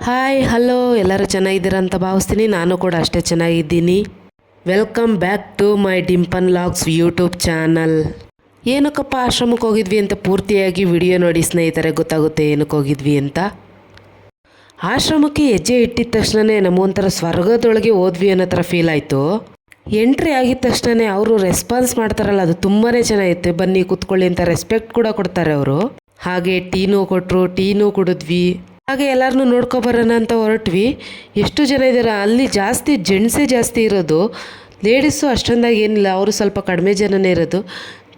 Hi hello ಎಲ್ಲರೂ ಚೆನ್ನಾಗಿದ್ದೀರಾ ಅಂತ ಭಾವಿಸ್ತೀನಿ. ನಾನು ಕೂಡ ಅಷ್ಟೇ ಚೆನ್ನಾಗಿದ್ದೀನಿ. ವೆಲ್ಕಮ್ ಬ್ಯಾಕ್ ಟು ಮೈ ಡಿಂಪನ್ ಲಾಗ್ಸ್ ಯೂಟ್ಯೂಬ್ ಚಾನಲ್. ಏನಕ್ಕಪ್ಪ ಆಶ್ರಮಕ್ಕೆ ಹೋಗಿದ್ವಿ ಅಂತ ಪೂರ್ತಿಯಾಗಿ ವಿಡಿಯೋ ನೋಡಿ ಸ್ನೇಹಿತರೆ, ಗೊತ್ತಾಗುತ್ತೆ ಏನಕ್ಕೆ ಹೋಗಿದ್ವಿ ಅಂತ. ಆಶ್ರಮಕ್ಕೆ ಹೆಜ್ಜೆ ಇಟ್ಟಿದ ತಕ್ಷಣವೇ ನಮಗೊಂಥರ ಸ್ವರ್ಗದೊಳಗೆ ಹೋದ್ವಿ ಅನ್ನೋ ಥರ ಫೀಲ್ ಆಯಿತು. ಎಂಟ್ರಿ ಆಗಿದ ತಕ್ಷಣವೇ ಅವರು ರೆಸ್ಪಾನ್ಸ್ ಮಾಡ್ತಾರಲ್ಲ, ಅದು ತುಂಬಾ ಚೆನ್ನಾಗಿತ್ತು. ಬನ್ನಿ ಕೂತ್ಕೊಳ್ಳಿ ಅಂತ ರೆಸ್ಪೆಕ್ಟ್ ಕೂಡ ಕೊಡ್ತಾರೆ ಅವರು. ಹಾಗೆ ಟೀನೂ ಕೊಟ್ಟರು, ಟೀನೂ ಕುಡಿದ್ವಿ. ಹಾಗೆ ಎಲ್ಲರನ್ನೂ ನೋಡ್ಕೊಬರೋಣ ಅಂತ ಹೊರಟ್ವಿ. ಎಷ್ಟು ಜನ ಇದ್ದಾರೆ ಅಲ್ಲಿ, ಜಾಸ್ತಿ ಜೆಂಟ್ಸೇ ಜಾಸ್ತಿ ಇರೋದು. ಲೇಡೀಸು ಅಷ್ಟೊಂದಾಗಿ ಏನಿಲ್ಲ, ಅವರು ಸ್ವಲ್ಪ ಕಡಿಮೆ ಜನನೇ ಇರೋದು.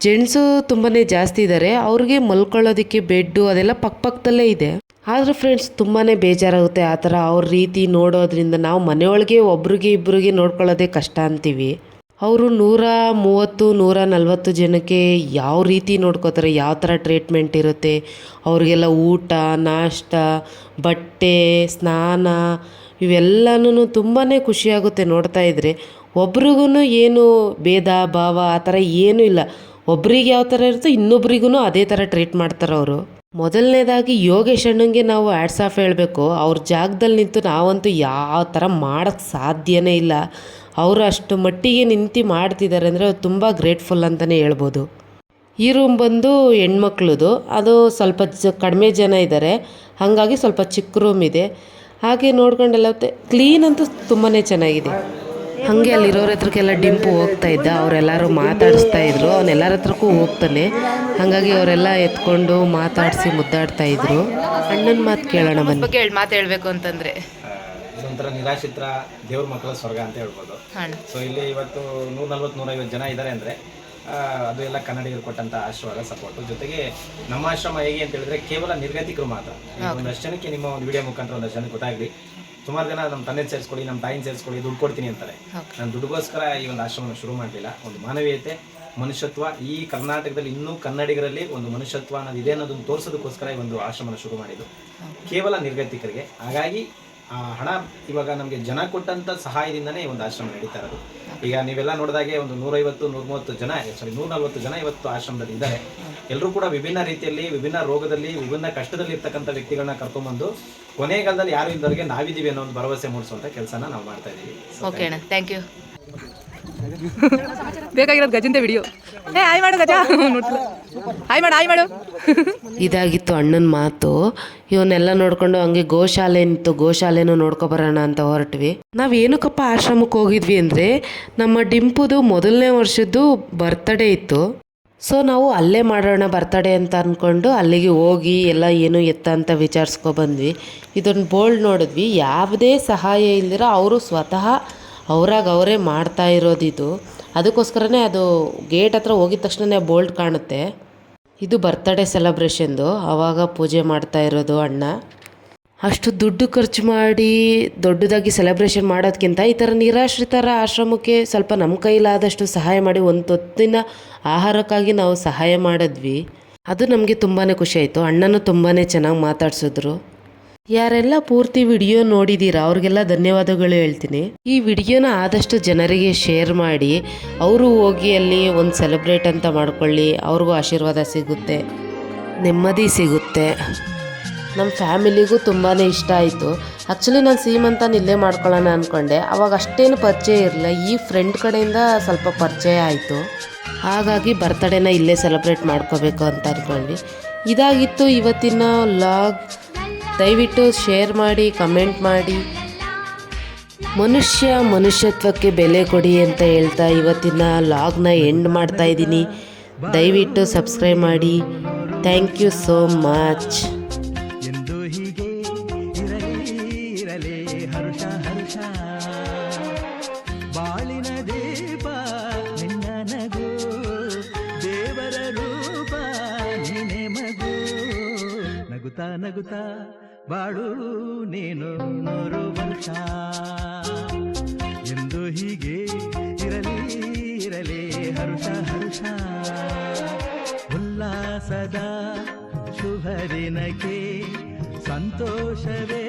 ಜೆಂಟ್ಸು ತುಂಬಾ ಜಾಸ್ತಿ ಇದ್ದಾರೆ. ಅವ್ರಿಗೆ ಮಲ್ಕೊಳ್ಳೋದಕ್ಕೆ ಬೆಡ್ಡು ಅದೆಲ್ಲ ಪಕ್ಕದಲ್ಲೇ ಇದೆ. ಆದರೂ ಫ್ರೆಂಡ್ಸ್ ತುಂಬಾ ಬೇಜಾರಾಗುತ್ತೆ ಆ ಥರ ಅವ್ರ ರೀತಿ ನೋಡೋದ್ರಿಂದ. ನಾವು ಮನೆಯೊಳಗೆ ಒಬ್ರಿಗೆ ಇಬ್ಬರಿಗೆ ನೋಡ್ಕೊಳ್ಳೋದೇ ಕಷ್ಟ ಅಂತೀವಿ. ಅವರು 130 140 ಜನಕ್ಕೆ ಯಾವ ರೀತಿ ನೋಡ್ಕೋತಾರೆ, ಯಾವ ಥರ ಟ್ರೀಟ್ಮೆಂಟ್ ಇರುತ್ತೆ ಅವ್ರಿಗೆಲ್ಲ. ಊಟ, ನಾಷ್ಟ, ಬಟ್ಟೆ, ಸ್ನಾನ ಇವೆಲ್ಲನೂ ತುಂಬಾ ಖುಷಿಯಾಗುತ್ತೆ ನೋಡ್ತಾ ಇದ್ದರೆ. ಒಬ್ರಿಗೂ ಏನು ಭೇದ ಭಾವ ಆ ಥರ ಏನೂ ಇಲ್ಲ. ಒಬ್ರಿಗೆ ಯಾವ ಥರ ಇರುತ್ತೋ ಇನ್ನೊಬ್ರಿಗೂ ಅದೇ ಥರ ಟ್ರೀಟ್ ಮಾಡ್ತಾರೆ ಅವರು. ಮೊದಲನೇದಾಗಿ ಯೋಗೇಶ್ ಅಣ್ಣಂಗೆ ನಾವು ಹ್ಯಾಟ್ಸ್ ಆಫ್ ಹೇಳಬೇಕು. ಅವ್ರ ಜಾಗದಲ್ಲಿ ನಿಂತು ನಾವಂತೂ ಯಾವ ಥರ ಮಾಡೋಕ್ಕೆ ಸಾಧ್ಯನೇ ಇಲ್ಲ. ಅವರು ಅಷ್ಟು ಮಟ್ಟಿಗೆ ನಿಂತು ಮಾಡ್ತಿದ್ದಾರೆ ಅಂದರೆ ತುಂಬ ಗ್ರೇಟ್ಫುಲ್ ಅಂತಲೇ ಹೇಳ್ಬೋದು. ಈ ರೂಮ್ ಬಂದು ಹೆಣ್ಮಕ್ಳದು. ಅದು ಸ್ವಲ್ಪ ಕಡಿಮೆ ಜನ ಇದ್ದಾರೆ, ಹಾಗಾಗಿ ಸ್ವಲ್ಪ ಚಿಕ್ಕ ರೂಮ್ ಇದೆ. ಹಾಗೆ ನೋಡ್ಕೊಂಡೆಲ್ಲ ಕ್ಲೀನ್ ಅಂತೂ ತುಂಬಾ ಚೆನ್ನಾಗಿದೆ. ಹಾಗೆ ಅಲ್ಲಿರೋರ ಹತ್ರಕ್ಕೆಲ್ಲ ಡಿಂಪು ಹೋಗ್ತಾ ಇದ್ದ. ಅವರೆಲ್ಲರೂ ಮಾತಾಡಿಸ್ತಾ ಇದ್ರು. ಅವನೆಲ್ಲರ ಹತ್ರಕ್ಕೂ ಹೋಗ್ತಾನೆ. ಹಾಗಾಗಿ ಅವರೆಲ್ಲ ಎತ್ಕೊಂಡು ಮಾತಾಡಿಸಿ ಮುದ್ದಾಡ್ತಾ ಇದ್ರು. ಅಣ್ಣನ ಮಾತು ಕೇಳೋಣ ಬನ್ನಿ. ಮಾತು ಹೇಳ್ಬೇಕು ಅಂತಂದರೆ ಇದೊಂಥರ ನಿರಾಶ್ರಿತರ ದೇವ್ರ ಮಕ್ಕಳ ಸ್ವರ್ಗ ಅಂತ ಹೇಳ್ಬೋದು. ಸೊ ಇಲ್ಲಿ ಇವತ್ತು 140-150 ಜನ ಇದ್ದಾರೆ ಅಂದರೆ ಅದು ಎಲ್ಲ ಕನ್ನಡಿಗರು ಕೊಟ್ಟಂಥ ಆಶೀರ್ವಾದ, ಸಪೋರ್ಟು. ಜೊತೆಗೆ ನಮ್ಮ ಆಶ್ರಮ ಹೇಗೆ ಅಂತ ಹೇಳಿದ್ರೆ ಕೇವಲ ನಿರ್ಗತಿಕರು ಮಾತ್ರ. ಒಂದಷ್ಟು ಜನಕ್ಕೆ ನಿಮ್ಮ ಒಂದು ವಿಡಿಯೋ ಮುಖಾಂತರ ಒಂದಷ್ಟು ಜನಕ್ಕೆ ಗೊತ್ತಾಗಲಿ. ಸುಮಾರು ಜನ ನಮ್ಮ ತಂದೆ ಸೇರಿಸ್ಕೊಳ್ಳಿ, ನಮ್ಮ ತಾಯಿನ ಸೇರಿಸ್ಕೊಳ್ಳಿ, ದುಡ್ಡು ಕೊಡ್ತೀನಿ ಅಂತಾರೆ. ನಾನು ದುಡ್ಡುಗೋಸ್ಕರ ಈ ಒಂದು ಆಶ್ರಮವನ್ನು ಶುರು ಮಾಡಲಿಲ್ಲ. ಒಂದು ಮಾನವೀಯತೆ, ಮನುಷ್ಯತ್ವ, ಈ ಕರ್ನಾಟಕದಲ್ಲಿ ಇನ್ನೂ ಕನ್ನಡಿಗರಲ್ಲಿ ಒಂದು ಮನುಷ್ಯತ್ವ ಅನ್ನೋದು ಇದೆ ಅನ್ನೋದನ್ನು ತೋರಿಸೋದಕ್ಕೋಸ್ಕರ ಈ ಒಂದು ಆಶ್ರಮನ ಶುರು ಮಾಡಿದ್ದು, ಕೇವಲ ನಿರ್ಗತಿಕರಿಗೆ. ಹಾಗಾಗಿ ಆ ಹಣ ಇವಾಗ ನಮಗೆ ಜನ ಕೊಟ್ಟಂಥ ಸಹಾಯದಿಂದನೇ ಈ ಒಂದು ಆಶ್ರಮ ನಡೀತಾ ಇರೋದು. ಈಗ ನೀವೆಲ್ಲ ನೋಡಿದಾಗೆ ಒಂದು 150-130 ಜನ, 140 ಜನ ಇವತ್ತು ಆಶ್ರಮದಲ್ಲಿ ಇದ್ದಾರೆ. ಎಲ್ಲರೂ ಕೂಡ ವಿಭಿನ್ನ ರೀತಿಯಲ್ಲಿ, ವಿಭಿನ್ನ ರೋಗದಲ್ಲಿ, ವಿಭಿನ್ನ ಕಷ್ಟದಲ್ಲಿ ಇರ್ತಕ್ಕಂಥ ವ್ಯಕ್ತಿಗಳನ್ನ ಕರ್ಕೊಂಡ್ಬಂದು ಕೊನೆಗಾಲದಲ್ಲಿ ಯಾರು ಇದ್ದವರಿಗೆ ನಾವಿದ್ದೀವಿ ಅನ್ನೋ ಒಂದು ಭರವಸೆ ಮೂಡಿಸುವಂಥ ಕೆಲಸನ ನಾವು ಮಾಡ್ತಾ ಇದ್ದೀವಿ. ಓಕೆ ಅಣ್ಣ, ಥ್ಯಾಂಕ್ ಯು. ಬೇಕಾಗಿರೋದು ಗಜಂತೆ ವಿಡಿಯೋ. ಹಾಯ್ ಮಾಡು ಗಜ, ಹಾಯ್ ಮಾಡು. ಇದಾಗಿತ್ತು ಅಣ್ಣನ ಮಾತು. ಇವನ್ನೆಲ್ಲ ನೋಡ್ಕೊಂಡು ಹಂಗೆ ಗೋಶಾಲೆ ನಿಂತು ಗೋಶಾಲೆನೂ ನೋಡ್ಕೊಬರೋಣ ಅಂತ ಹೊರಟ್ವಿ. ನಾವು ಏನಕ್ಕಪ್ಪ ಆಶ್ರಮಕ್ಕೆ ಹೋಗಿದ್ವಿ ಅಂದರೆ, ನಮ್ಮ ಡಿಂಪುದು 1ನೇ ವರ್ಷದ್ದು ಬರ್ತ್ಡೇ ಇತ್ತು. ಸೊ ನಾವು ಅಲ್ಲೇ ಮಾಡೋಣ ಬರ್ತಡೇ ಅಂತ ಅಂದ್ಕೊಂಡು ಅಲ್ಲಿಗೆ ಹೋಗಿ ಎಲ್ಲ ಏನು ಎತ್ತ ಅಂತ ವಿಚಾರಿಸ್ಕೊಬಂದ್ವಿ. ಇದೊಂದು ಬೋಲ್ಡ್ ನೋಡಿದ್ವಿ. ಯಾವುದೇ ಸಹಾಯ ಇಲ್ದಿರ ಅವರು ಸ್ವತಃ ಅವರೇ ಮಾಡ್ತಾ ಇರೋದಿದು. ಅದಕ್ಕೋಸ್ಕರನೇ ಅದು ಗೇಟ್ ಹತ್ರ ಹೋಗಿದ ತಕ್ಷಣವೇ ಬೋಲ್ಡ್ ಕಾಣುತ್ತೆ. ಇದು ಬರ್ತ್ಡೇ ಸೆಲೆಬ್ರೇಷನ್ದು, ಆವಾಗ ಪೂಜೆ ಮಾಡ್ತಾ ಇರೋದು ಅಣ್ಣ. ಅಷ್ಟು ದುಡ್ಡು ಖರ್ಚು ಮಾಡಿ ದೊಡ್ಡದಾಗಿ ಸೆಲೆಬ್ರೇಷನ್ ಮಾಡೋದಕ್ಕಿಂತ ಈ ಥರ ನಿರಾಶ್ರಿತರ ಆಶ್ರಮಕ್ಕೆ ಸ್ವಲ್ಪ ನಮ್ಮ ಕೈಲಾದಷ್ಟು ಸಹಾಯ ಮಾಡಿ ಒಂದು ಹೊತ್ತಿನ ಆಹಾರಕ್ಕಾಗಿ ನಾವು ಸಹಾಯ ಮಾಡಿದ್ವಿ. ಅದು ನಮಗೆ ತುಂಬಾ ಖುಷಿ ಆಯಿತು. ಅಣ್ಣನೂ ತುಂಬಾ ಚೆನ್ನಾಗಿ ಮಾತಾಡ್ಸಿದ್ರು. ಯಾರೆಲ್ಲ ಪೂರ್ತಿ ವಿಡಿಯೋ ನೋಡಿದ್ದೀರಾ ಅವ್ರಿಗೆಲ್ಲ ಧನ್ಯವಾದಗಳು ಹೇಳ್ತೀನಿ. ಈ ವಿಡಿಯೋನ ಆದಷ್ಟು ಜನರಿಗೆ ಶೇರ್ ಮಾಡಿ, ಅವರು ಹೋಗಿ ಅಲ್ಲಿ ಒಂದು ಸೆಲೆಬ್ರೇಟ್ ಅಂತ ಮಾಡ್ಕೊಳ್ಳಿ. ಅವ್ರಿಗೂ ಆಶೀರ್ವಾದ ಸಿಗುತ್ತೆ, ನೆಮ್ಮದಿ ಸಿಗುತ್ತೆ. ನಮ್ಮ ಫ್ಯಾಮಿಲಿಗೂ ತುಂಬಾ ಇಷ್ಟ ಆಯಿತು. ಆ್ಯಕ್ಚುಲಿ ನಾನು ಸೀಮಂತನ ಇಲ್ಲೇ ಮಾಡ್ಕೊಳ್ಳೋಣ ಅಂದ್ಕೊಂಡೆ. ಅವಾಗ ಅಷ್ಟೇನು ಪರಿಚಯ ಇರಲಿಲ್ಲ. ಈ ಫ್ರೆಂಡ್ ಕಡೆಯಿಂದ ಸ್ವಲ್ಪ ಪರಿಚಯ ಆಯಿತು. ಹಾಗಾಗಿ ಬರ್ತಡೇನ ಇಲ್ಲೇ ಸೆಲೆಬ್ರೇಟ್ ಮಾಡ್ಕೋಬೇಕು ಅಂತ ಅಂದ್ಕೊಂಡ್ವಿ. ಇದಾಗಿತ್ತು ಇವತ್ತಿನ ವ್ಲಾಗ್. ದಯವಿಟ್ಟು ಶೇರ್ ಮಾಡಿ, ಕಮೆಂಟ್ ಮಾಡಿ. ಮನುಷ್ಯತ್ವಕ್ಕೆ ಬೆಲೆ ಕೊಡಿ ಅಂತ ಹೇಳ್ತಾ ಇವತ್ತಿನ ವ್ಲಾಗ್ನ ಎಂಡ್ ಮಾಡ್ತಾ ಇದ್ದೀನಿ. ದಯವಿಟ್ಟು ಸಬ್ಸ್ಕ್ರೈಬ್ ಮಾಡಿ. Thank you so much. ಬಾಳಿನ ದೀಪ ನಿನ್ನ ನಗು, ದೇವರ ರೂಪ ನೀನೆ ಮಗು. ನಗುತ್ತಾ ಬಾಳು ನೀನು 100 ವರ್ಷ. ಎಂದು ಹೀಗೆ ಇರಲಿ ಹರುಷ. ಉಲ್ಲಾಸದ ಶುಭ ದಿನಕ್ಕೆ ಸಂತೋಷವೇ